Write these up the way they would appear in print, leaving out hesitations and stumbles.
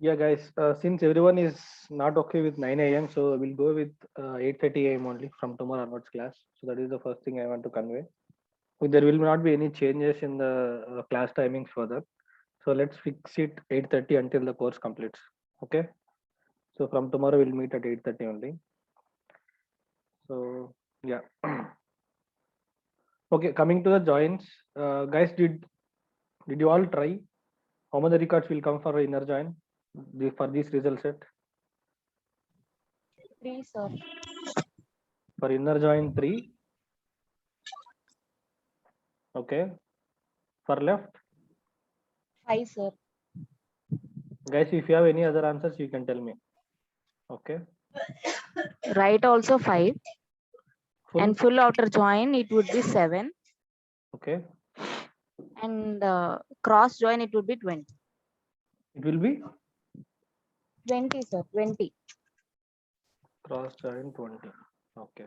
Yeah, guys, since everyone is not okay with 9 a.m., so we'll go with 8:30 a.m. only from tomorrow onwards class. So that is the first thing I want to convey. So there will not be any changes in the class timings further. So let's fix it 8:30 until the course completes. Okay. So from tomorrow we'll meet at 8:30 only. So yeah. Okay, coming to the joins, guys, did you all try? How many records will come for inner join for this result set? 3, sir. For inner join 3. Okay. For left, 5, sir. guys, if you have any other answers, you can tell me. Okay. Right also 5. Full. And full outer join, it would be 7. Okay. And cross join, it would be 20. It will be 20, sir. 20. cross join 20. Okay.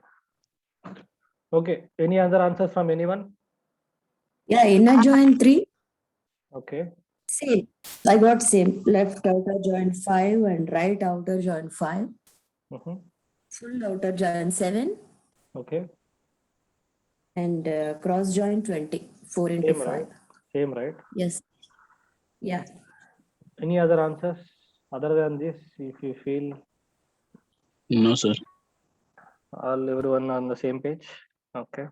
Okay. Any other answers from anyone? Yeah, inner join 3. Okay. Same. I got same. Left outer join 5 and right outer join 5. Mhm. Full outer join 7 Okay. and cross join 20. 4 into Same, 5. right? Same, right? Yes. Yeah. Any other answers other than this? If you feel No, sir. everyone on the same page. Okay.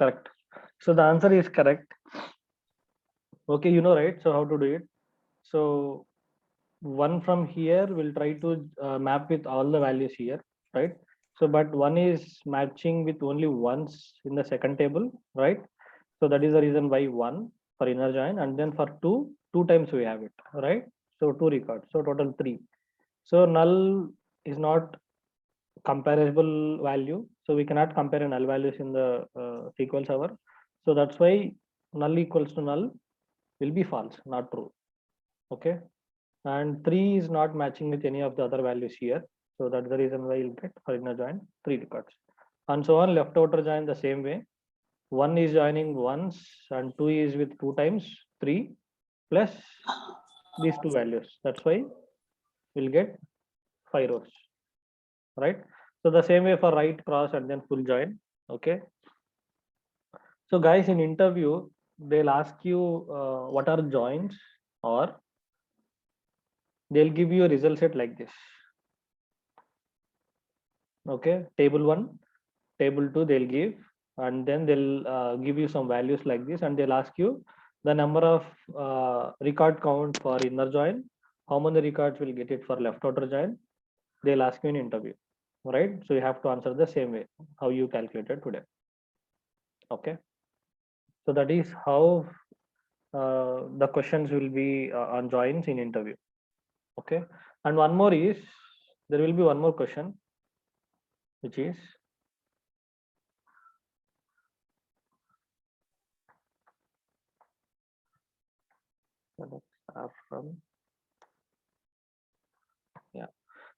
Correct. So the answer is correct. Okay, you know, right? So how to do it? So one from here will try to map with all the values here, right? So but one is matching with only once in the second table, right? So that is the reason why 1 for inner join, and then for 2 times we have it, right? So 2 records, so total 3. So null is not comparable value, so we cannot compare null values in the SQL server. So that's why null equals to null will be false, not true. Okay. And 3 is not matching with any of the other values here. So that's the reason why you'll get for inner join 3 records. And so on, left outer join the same way. 1 is joining once and 2 is with 2 times 3 plus these 2 values. That's why we'll get 5 rows, right? So the same way for right, cross, and then full join. Okay. So guys, in interview, they'll ask you what are joins, or they'll give you a result set like this. Okay, table 1, table 2 they'll give, and then they'll give you some values like this, and they'll ask you the number of record count for inner join, how many records will get it for left outer join. They'll ask you in interview, right? So you have to answer the same way how you calculated today. Okay, so that is how the questions will be on joins in interview. Okay, and one more is there will be one more question, which is from, yeah.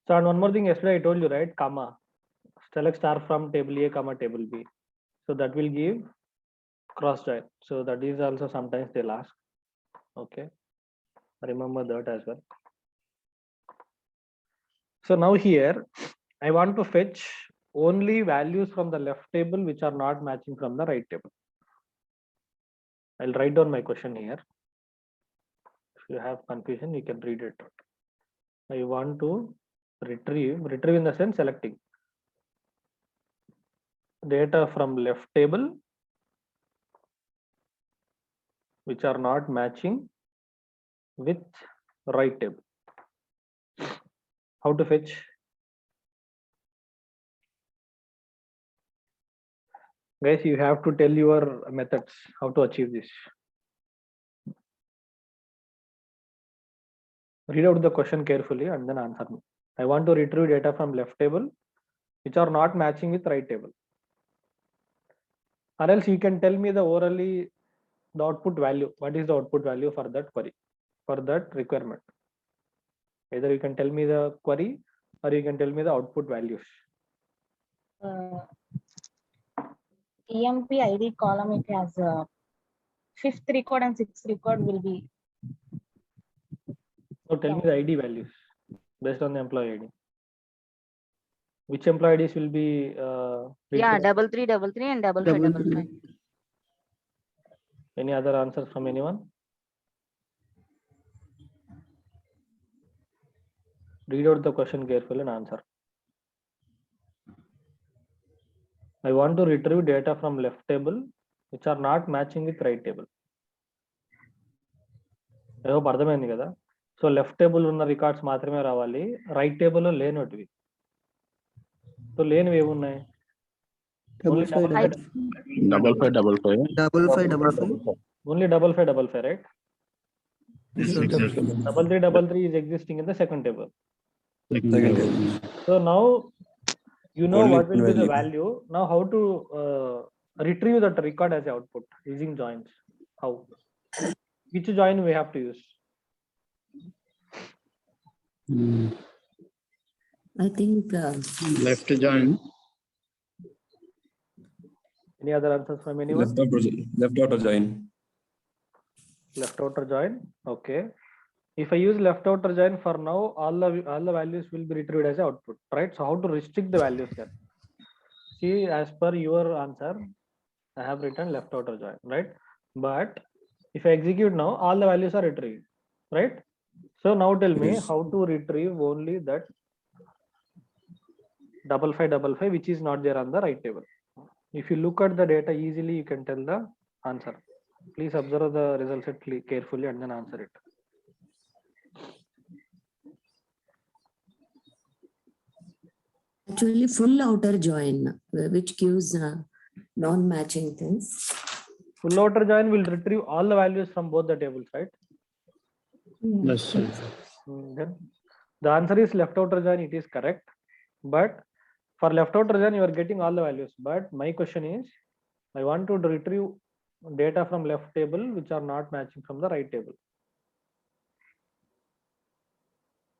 So and one more thing, yesterday I told you, right? Comma, select star from table A, comma table B. So that will give cross join. So that is also sometimes they'll ask. Okay, remember that as well. So now here I want to fetch only values from the left table which are not matching from the right table. I'll write down my question here. If you have confusion, you can read it. I want to retrieve in the sense selecting data from left table which are not matching with right table. How to fetch? Guys, you have to tell your methods how to achieve this. Read out the question carefully and then answer me. I want to retrieve data from left table which are not matching with right table. Or else you can tell me the orally the output value. What is the output value for that query, for that requirement? Either you can tell me the query or you can tell me the output values. EMP ID column, it has fifth record and sixth record will be. So tell me the ID values based on the employee ID. Which employee IDs will be Yeah, printed? 3333 and 5555. Any other answers from anyone? Read out the question carefully and answer. I want to retrieve data from left table which are not matching with right table. I hope అర్థమైంది కదా. So left table ఉన్న records మాత్రమే రావాలి, right టేబుల్లో లేనటివి. So లేనివి ఏమున్నాయి? Only double five, Double five, double five. Double five. only double five, right? Yes, sir. Double three is existing in the second table. Second table. So now you know Only what will be the value. value. Now how to retrieve that record as output using joins? How? Which join we have to use? I think Left join. Any other answers from anyone? Left outer join. Left outer join. Okay. If I use left outer join for now, all the values will be retrieved as output, right? So how to restrict the values then? See, as per your answer, I have written left outer join, right? But if I execute now, all the values are retrieved, right? So now tell me Yes. how to retrieve only that double five, which is not there on the right table. If you look at the data easily, you can tell the answer. Please observe the result set carefully and then answer it. actually full outer join, which gives non-matching things. Full outer join will retrieve all the values from both the tables, right? Yes, sir. Then the answer is left outer join. It is correct, but for left outer join you are getting all the values. But my question is, I want to retrieve data from left table which are not matching from the right table.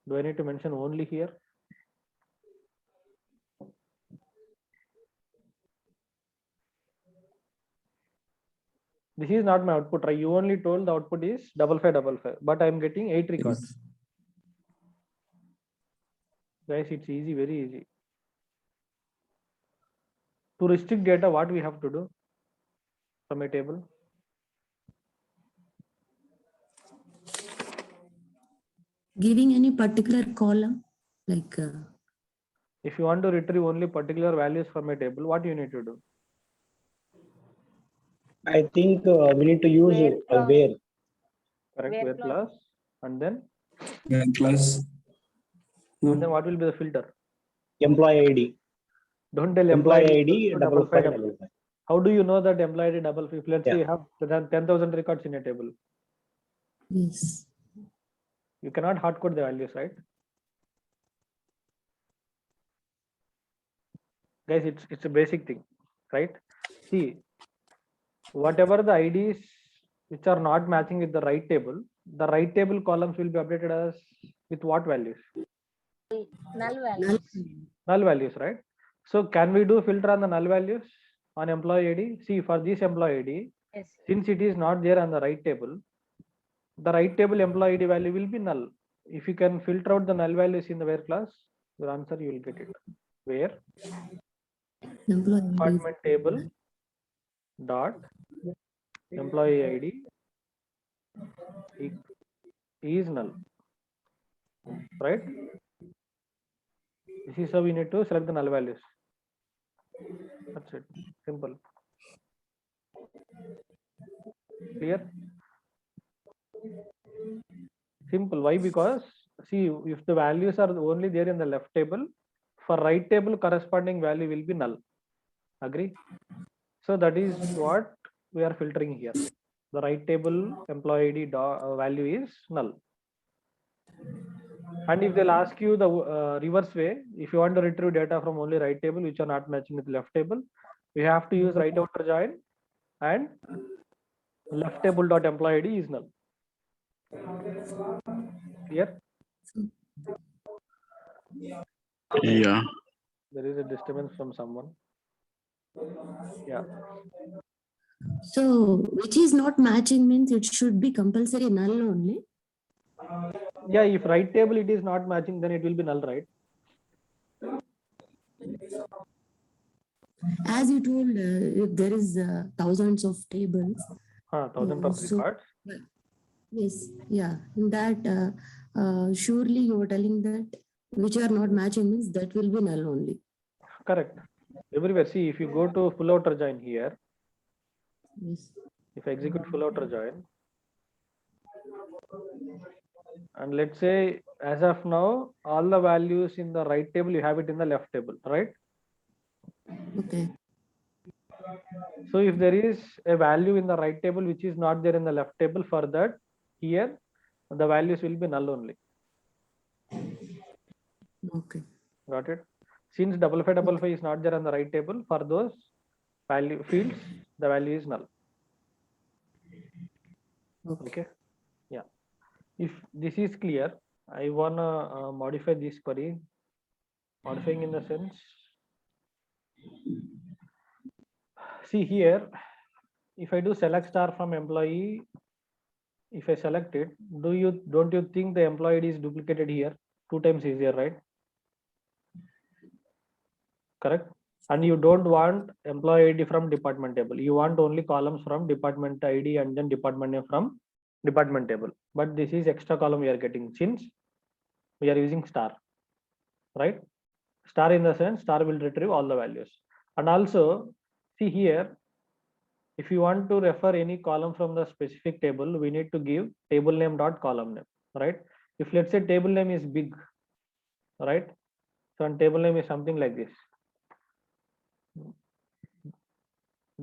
Do I need to mention only here? This is not my output, right? You only told the output is double five, but I am getting 8 records. Guys, it's easy, very easy. To restrict data, what we have to do from a table? Giving any particular column, like If you want to retrieve only particular values from a table, what you need to do? I think we need to use Where clause. where. Correct, Where where clause. class, and then Class. No. and then what will be the filter? Employee ID. Don't tell Employee employee ID to double five. How do you know that employee ID double five? Let's say Yeah. you have 10,000 records in a table. yes. You cannot hard code the values, right? Guys, it's a basic thing, right? See, whatever the IDs which are not matching with the right table columns will be updated as with what values? Null values. Null values, right? So can we do filter on the null values on employee ID? See, for this employee ID, Yes. since it is not there on the right table, the right table employee ID value will be null. If you can filter out the null values in the where class, your answer you will get it. Where Employee ID. department table dot employee ID is null, right? This is how we need to select the null values. That's it. Simple. Clear? Simple. Why? Because see, if the values are only there in the left table, for right table corresponding value will be null. Agree? So that is what we are filtering here. The right table employee ID value is null. And if they'll ask you the reverse way, if you want to retrieve data from only right table which are not matching with left table, we have to use right outer join and left table dot employee ID is null. Clear? Yeah. There is a disturbance from someone. Yeah. So which is not matching means it should be compulsory null only. Yeah, if right table it is not matching, then it will be null, right? As you told, if there is thousands of tables. Thousands of So records. yes, yeah. In that, surely you were telling that which are not matching means that will be null only. Correct. Everywhere. See, if you go to full outer join here, Yes. if I execute full outer join, and let's say as of now, all the values in the right table, you have it in the left table, right? Okay. So if there is a value in the right table which is not there in the left table, for that here the values will be null only. Okay. Got it? Since 5555 is not there on the right table, for those value fields, the value is null. Okay. Yeah. If this is clear, I wanna modify this query. Modifying in the sense, see here, if I do select star from employee, if I select it, don't you think the employee ID is duplicated here? 2 times easier, right? Correct. And you don't want employee ID from department table. You want only columns from department ID and then department name from department table. But this is extra column we are getting since we are using star, right? Star in the sense star will retrieve all the values. And also see here, if you want to refer any column from the specific table, we need to give table name dot column name, right? If let's say table name is big, right? So and table name is something like this.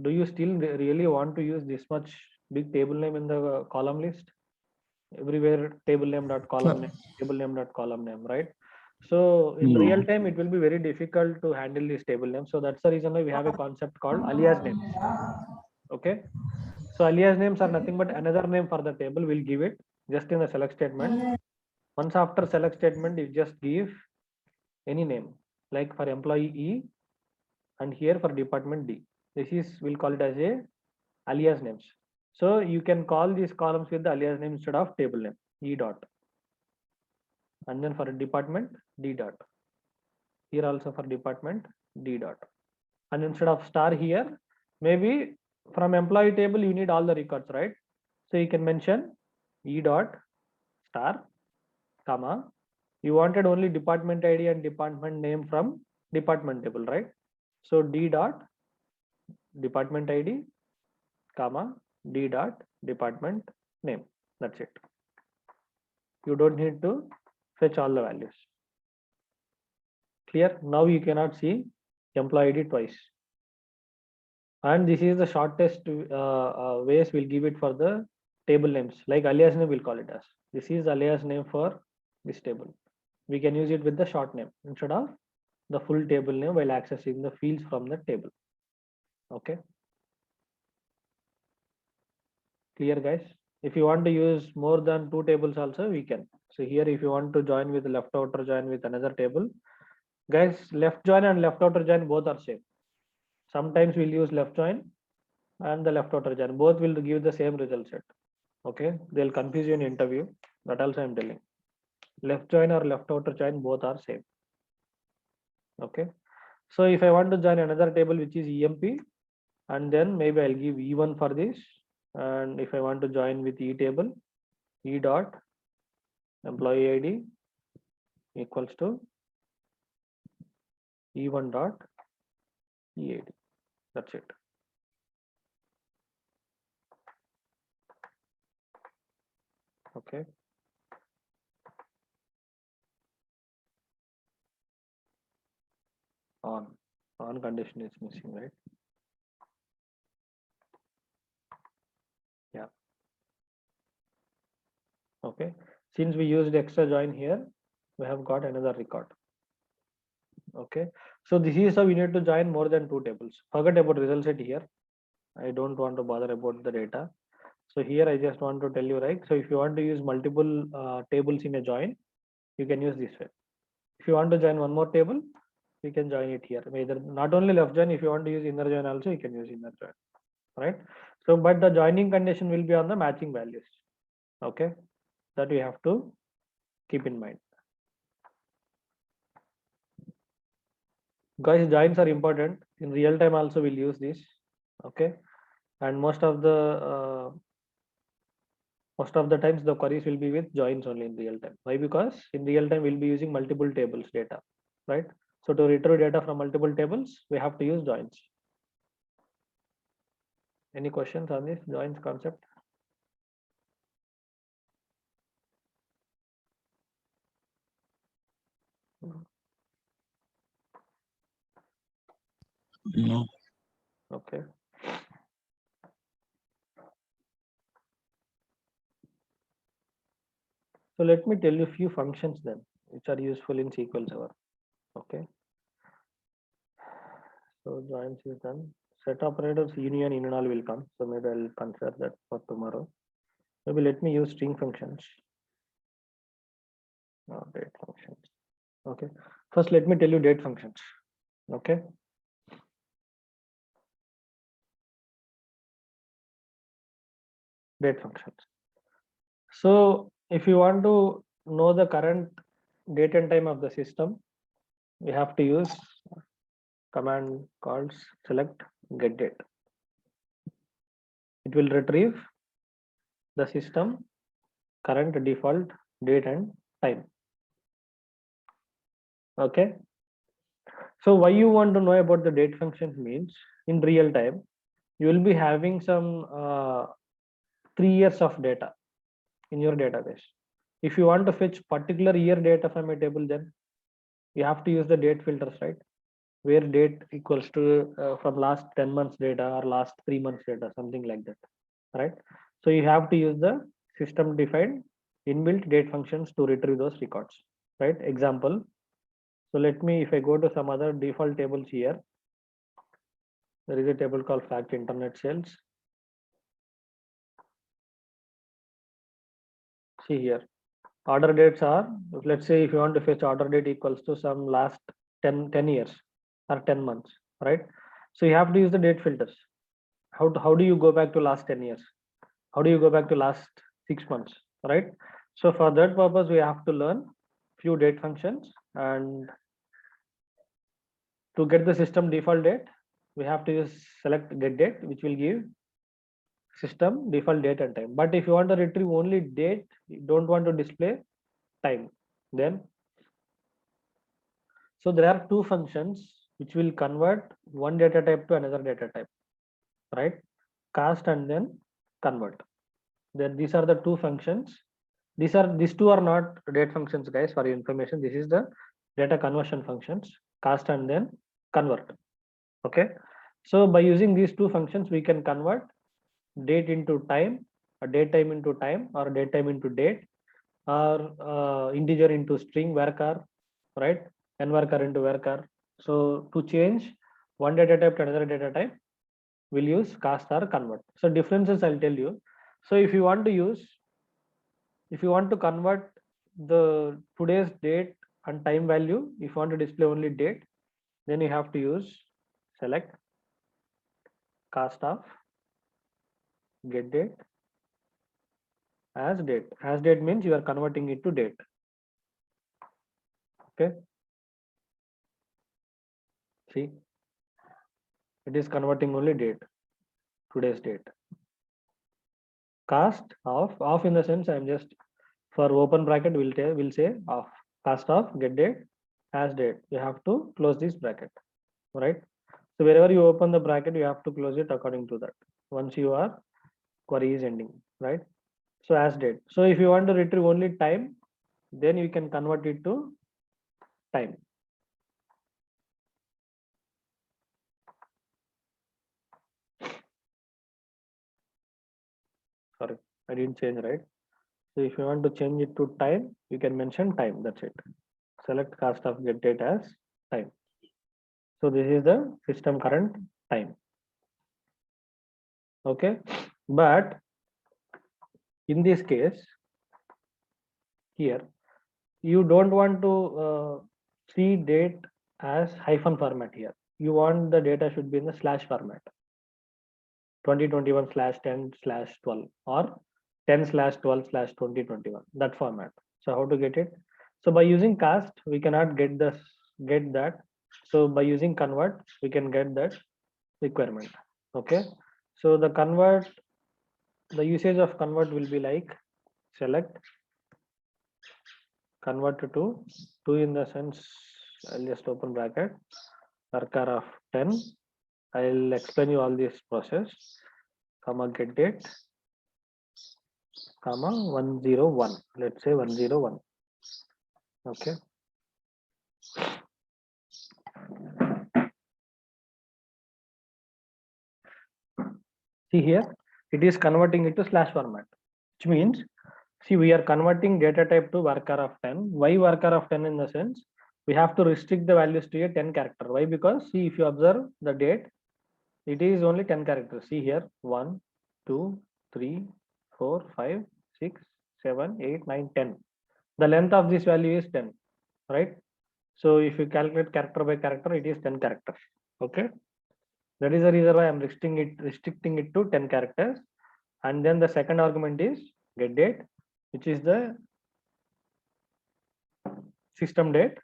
Do you still really want to use this much big table name in the column list? Everywhere table name dot column name, table name dot column name, right? So in No. real time, it will be very difficult to handle this table name. So that's the reason why we have a concept called alias names. Okay. So alias names are nothing but another name for the table. We'll give it just in the select statement. Once after select statement, you just give any name, like for employee E and here for department D. This is, we'll call it as a alias names. So you can call these columns with the alias name instead of table name, E dot. And then for a department, D dot. Here also for department, D dot. And instead of star here, maybe from employee table, you need all the records, right? So you can mention E dot star, comma. You wanted only department ID and department name from department table, right? So D dot department ID, comma, D dot department name. That's it. You don't need to fetch all the values. Clear? Now you cannot see employee ID twice. And this is the shortest ways we'll give it for the table names, like alias name we'll call it as. This is alias name for this table. We can use it with the short name instead of the full table name while accessing the fields from the table. Okay. Clear, guys? If you want to use more than 2 tables also, we can. So here, if you want to join with left outer join with another table, guys, left join and left outer join both are same. Sometimes we'll use left join and the left outer join. Both will give the same result set. Okay, they'll confuse you in interview. That also I'm telling. Left join or left outer join both are same. Okay, so if I want to join another table which is EMP, and then maybe I'll give E1 for this. And if I want to join with E table, E dot employee ID equals to E1 dot EAD. That's it. Okay. On condition is missing, right? Yeah. Okay. Since we used extra join here, we have got another record. Okay. So this is how we need to join more than 2 tables. Forget about result set here. I don't want to bother about the data. So here I just want to tell you, right? So if you want to use multiple tables in a join, you can use this way. If you want to join one more table, we can join it here. Either not only left join, if you want to use inner join also, you can use inner join, right? So, but the joining condition will be on the matching values. Okay, that we have to keep in mind. Guys, joins are important. In real time also we'll use this. Okay, and most of the times the queries will be with joins only in real time. Why? Because in real time we'll be using multiple tables data, right? So to retrieve data from multiple tables, we have to use joins. Any questions on this joins concept? No. Okay. So let me tell you a few functions then, which are useful in SQL Server. Okay. So joins is done. Set operators union in and all will come. So maybe I'll consider that for tomorrow. Maybe let me use string functions. Date functions. Okay. First, let me tell you date functions. Okay. Date functions. So if you want to know the current date and time of the system, we have to use command called select get date. It will retrieve the system current default date and time. Okay. So why you want to know about the date functions means in real time, you will be having some 3 years of data in your database. If you want to fetch particular year data from a table, then you have to use the date filters, right? Where date equals to from last 10 months data or last 3 months data, something like that, right? So you have to use the system defined inbuilt date functions to retrieve those records, right? Example. So let me, if I go to some other default tables here, there is a table called fact internet sales. See here, order dates are, let's say if you want to fetch order date equals to some last 10 years or 10 months, right? So you have to use the date filters. How do you go back to last 10 years? How do you go back to last 6 months, right? So for that purpose, we have to learn few date functions, and to get the system default date, we have to use select get date, which will give system default date and time. But if you want to retrieve only date, you don't want to display time, then so there are two functions which will convert one data type to another data type, right? Cast and then convert. Then these are the two functions. These two are not date functions, guys, for your information. This is the data conversion functions, cast and then convert. Okay. So by using these two functions, we can convert date into time, or date time into time, or date time into date, or integer into string varchar, right? And varchar into varchar. So to change one data type to another data type, we'll use cast or convert. So differences I'll tell you. So if you want to convert the today's date and time value, if you want to display only date, then you have to use select cast of get date as date. As date means you are converting it to date. Okay. See, it is converting only date, today's date. Cast off in the sense I'm just for open bracket will say off. Cast of get date as date. You have to close this bracket, right? So wherever you open the bracket, you have to close it according to that. Once your query is ending, right? So as date. So if you want to retrieve only time, then you can convert it to time. Sorry, I didn't change, right? So if you want to change it to time, you can mention time. That's it. Select cast of get date as time. So this is the system current time. Okay, but in this case here, you don't want to see date as hyphen format here. You want the data should be in the slash format. 2021/10/12 or 10/12/2021, that format. So how to get it? So by using cast, we cannot get that. So by using convert, we can get that requirement. Okay. So the usage of convert will be like select convert to in the sense, I'll just open bracket varchar of 10. I'll explain you all this process, comma get date, comma 101. Let's say 101. Okay. See here, it is converting it to slash format, which means, see, we are converting data type to varchar of 10. Why varchar of 10? In the sense, we have to restrict the values to a 10 character. Why? Because see, if you observe the date, it is only 10 characters. See here, 1, 2, 3, 4, 5, 6, 7, 8, 9, 10. The length of this value is 10, right? So if you calculate character by character, it is 10 characters. Okay. That is the reason why I'm restricting it to 10 characters. And then the second argument is get date, which is the system date.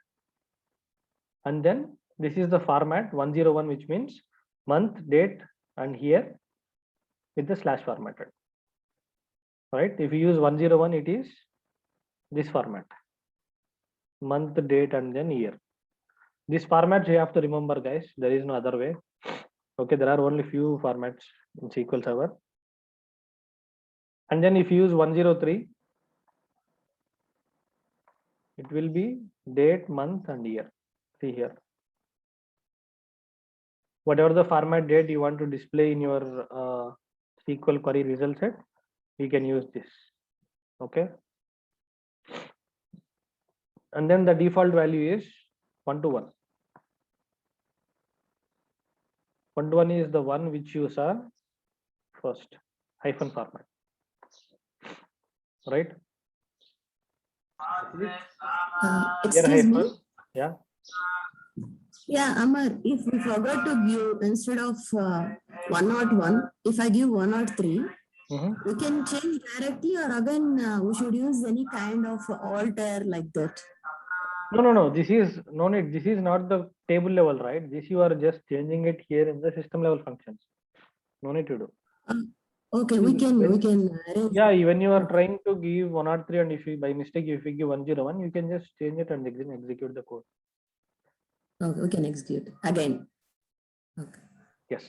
And then this is the format 101, which means month, date, and here with the slash formatted. Right? If you use 101, it is this format, month, date, and then year. This format you have to remember, guys. There is no other way. Okay, there are only few formats in SQL Server. And then if you use 103, it will be date, month, and year. See here. Whatever the format date you want to display in your SQL query result set, you can use this. Okay. And then the default value is 1 to 1. 1 to 1 is the one which you saw first, hyphen format. Right? Excuse hyphen. me. Yeah. Yeah, Amar, if we forgot to give instead of 101, if I give 103, we can change directly, or again we should use any kind of alter like that. No. This is no need. This is not the table level, right? This you are just changing it here in the system level functions. No need to do. Okay, we can arrange. Yeah, when you are trying to give 103 and if you by mistake if you give 101, you can just change it and execute the code. Okay, we can execute again. Okay. Yes.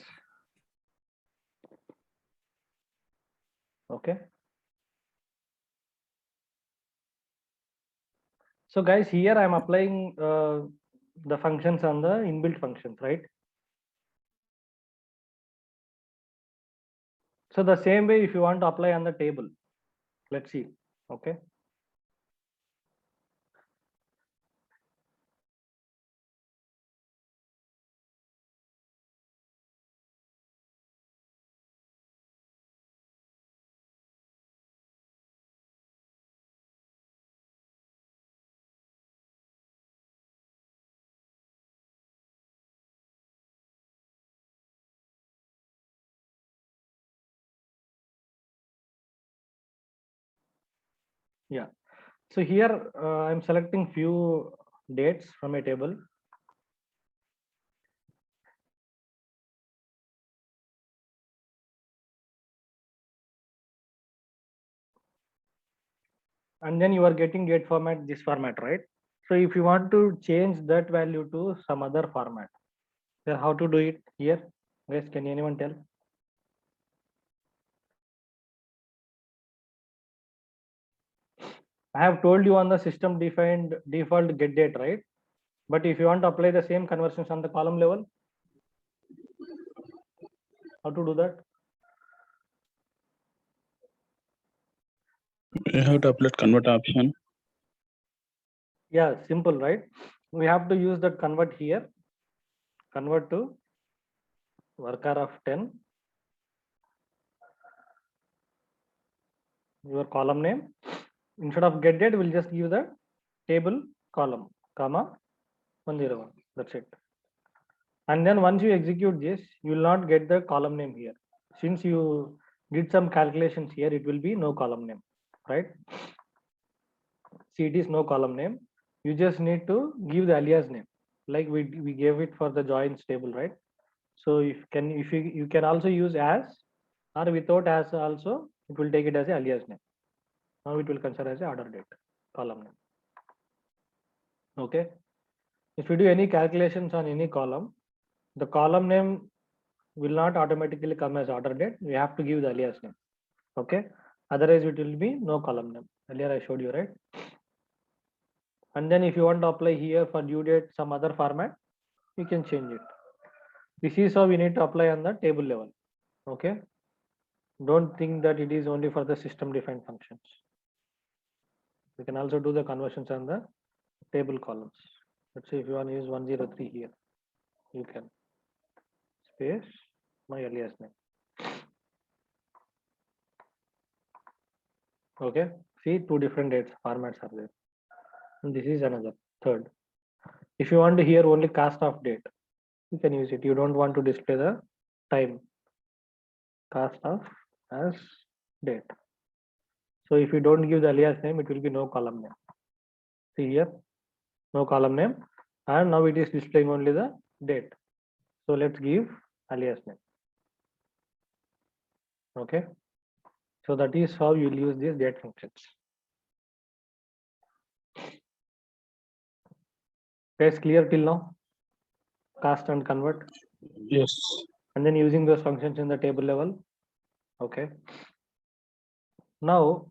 Okay. So guys, here I am applying the functions on the inbuilt functions, right? So the same way, if you want to apply on the table, let's see. Okay. Yeah. So here I'm selecting few dates from a table. And then you are getting date format, this format, right? So if you want to change that value to some other format, then how to do it here? Guys, can anyone tell? I have told you on the system defined default get date, right? But if you want to apply the same conversions on the column level, how to do that? You have to upload convert option. Yeah, simple, right? We have to use that convert here. Convert to varchar of 10. Your column name. Instead of get date, we'll just give the table column, comma 101. That's it. And then once you execute this, you will not get the column name here. Since you did some calculations here, it will be no column name, right? See, it is no column name. You just need to give the alias name, like we gave it for the joins table, right? So if you can also use as or without as also, it will take it as a alias name. Now it will consider as a order date column name. Okay. If you do any calculations on any column, the column name will not automatically come as order date. We have to give the alias name. Okay. Otherwise, it will be no column name. Earlier I showed you, right? And then if you want to apply here for due date some other format, you can change it. This is how we need to apply on the table level. Okay. Don't think that it is only for the system defined functions. We can also do the conversions on the table columns. Let's say if you want to use 103 here, you can space my alias name. Okay. See, two different dates formats are there. And this is another third. If you want to hear only cast of date, you can use it. You don't want to display the time. Cast of as date. So if you don't give the alias name, it will be no column name. See here, no column name, and now it is displaying only the date. So let's give alias name. Okay. So that is how you will use these date functions. Guys, clear till now? Cast and convert. Yes. And then using those functions in the table level. Okay. Now,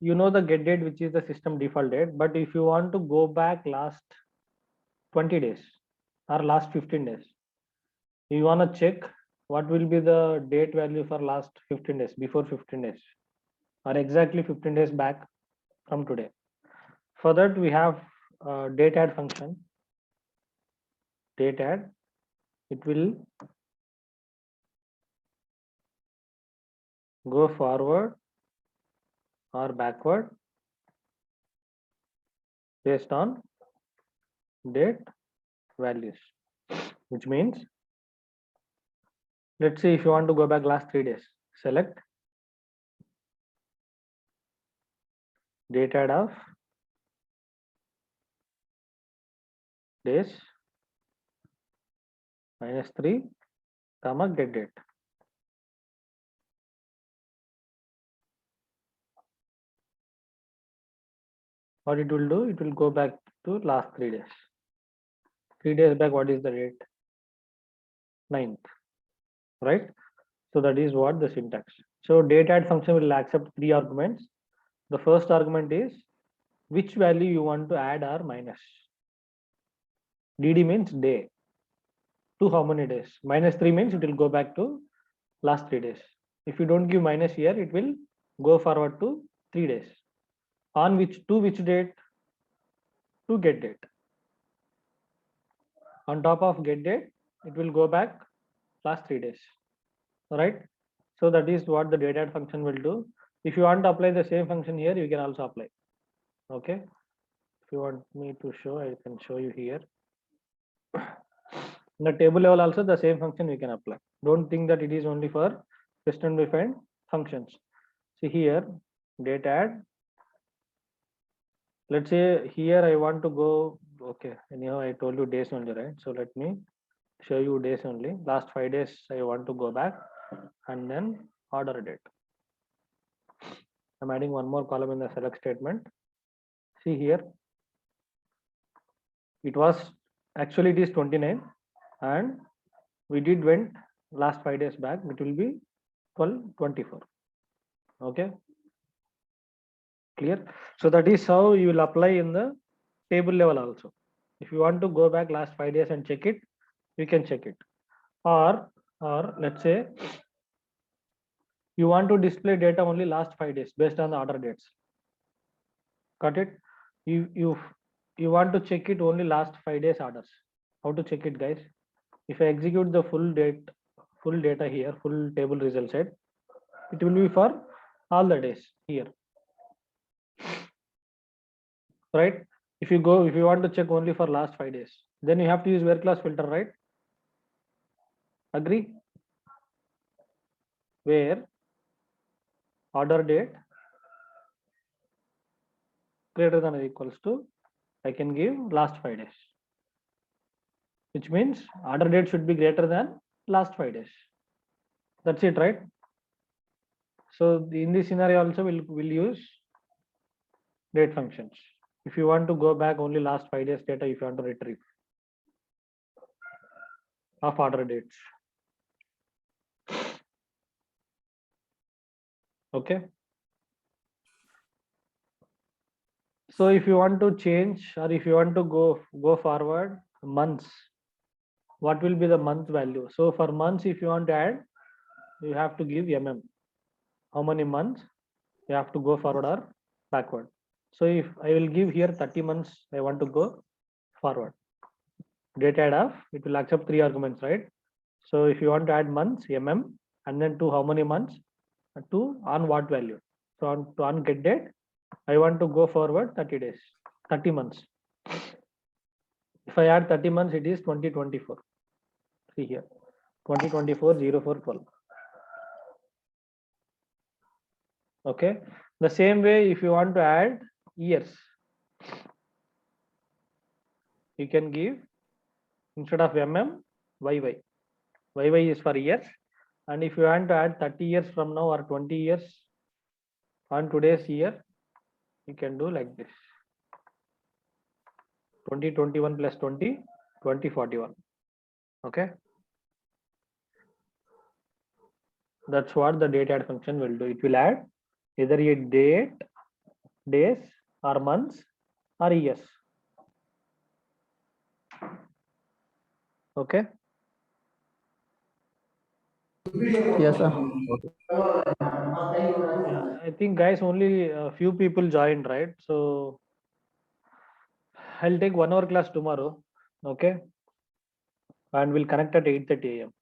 you know the get date, which is the system default date. But if you want to go back last 20 days or last 15 days, you want to check what will be the date value for last 15 days, before 15 days, or exactly 15 days back from today. For that, we have date add function. Date add, it will go forward or backward based on date values, which means, let's say if you want to go back last 3 days, select date add of days -3 comma get date. What it will do, it will go back to last 3 days. 3 days back, what is the date? 9th, right? So that is what the syntax. So date add function will accept 3 arguments. The first argument is which value you want to add or minus. DD means day. To how many days? -3 means it will go back to last 3 days. If you don't give minus here, it will go forward to 3 days. On which date? To get date. On top of get date, it will go back last 3 days. All right. So that is what the date add function will do. If you want to apply the same function here, you can also apply. Okay. If you want me to show, I can show you here. In the table level also, the same function we can apply. Don't think that it is only for system defined functions. See here, date add. Let's say here I want to go, okay, anyhow I told you days only, right? So let me show you days only. Last 5 days I want to go back, and then order date. I'm adding one more column in the select statement. See here, it was actually it is 29, and we did went last 5 days back. It will be 12/24. Okay, clear? So that is how you will apply in the table level also. If you want to go back last 5 days and check it, you can check it. Or let's say you want to display data only last 5 days based on the order dates. Got it? You want to check it only last 5 days orders. How to check it, guys? If I execute the full data here, full table result set, it will be for all the days here. Right? If you want to check only for last 5 days, then you have to use where clause filter, right? Agree? Where order date greater than or equals to, I can give last 5 days, which means order date should be greater than last 5 days. That's it, right? So in this scenario also we'll use date functions. If you want to go back only last 5 days data, if you want to retrieve of order dates. Okay. So if you want to change, or if you want to go forward months, what will be the month value? So for months, if you want to add, you have to give how many months you have to go forward or backward. So if I will give here 30 months, I want to go forward. Date add of, it will accept 3 arguments, right? So if you want to add months, and then to how many months, to on what value. So on get date, I want to go forward 30 days, 30 months. If I add 30 months, it is 2024. See here, 2024 0412. Okay. The same way, if you want to add years, you can give instead of YY. YY is for years. And if you want to add 30 years from now or 20 years on today's year, you can do like this. 2021 plus 20, 2041. Okay. That's what the date add function will do. It will add either a date, days, or months, or years. Okay. Yes, sir. Yeah, I think guys only a few people joined, right? So I'll take 1 hour class tomorrow. Okay. And we'll connect at 8:30 AM.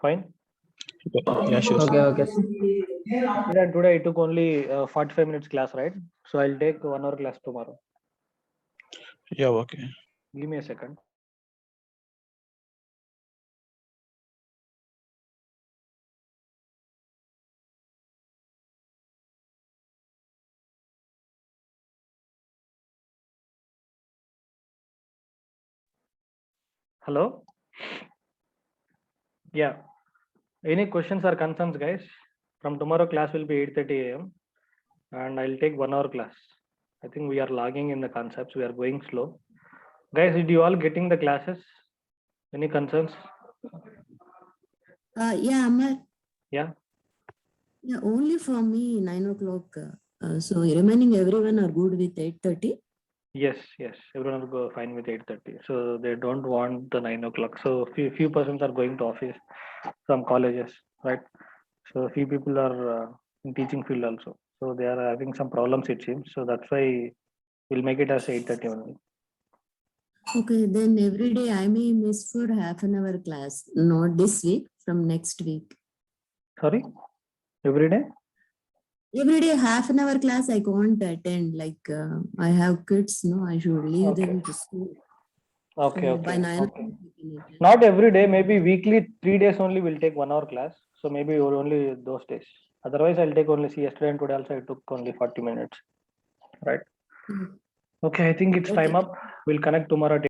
Fine. Yeah, sure. Okay, okay. And today I took only 45 minutes class, right? So I'll take 1 hour class tomorrow. Yeah, okay. Give me a second. Hello. Yeah. Any questions or concerns, guys? From tomorrow class will be 8:30 AM. And I'll take 1 hour class. I think we are lagging in the concepts. We are going slow. Guys, did you all getting the classes? Any concerns? Yeah, Amar. Yeah. Yeah, only for me 9 o'clock. So remaining everyone are good with 8:30. Yes. Everyone will go fine with 8:30. So they don't want the 9 o'clock. So few persons are going to office from colleges, right? So few people are in teaching field also. So they are having some problems, it seems. So that's why we'll make it as 8:30 only. Okay, then every day I may miss for half an hour class. Not this week, from next week. Sorry, every day? Every day half an hour class I can't attend. Like I have kids, no, I should leave them to school. Okay, So by okay. 9 Okay. o'clock we can attend. Not every day, maybe weekly 3 days only will take 1 hour class. So maybe only those days. Otherwise, I'll take only, see, yesterday and today also I took only 40 minutes. Right. Mm. Okay, I think it's time Okay. up. We'll connect tomorrow at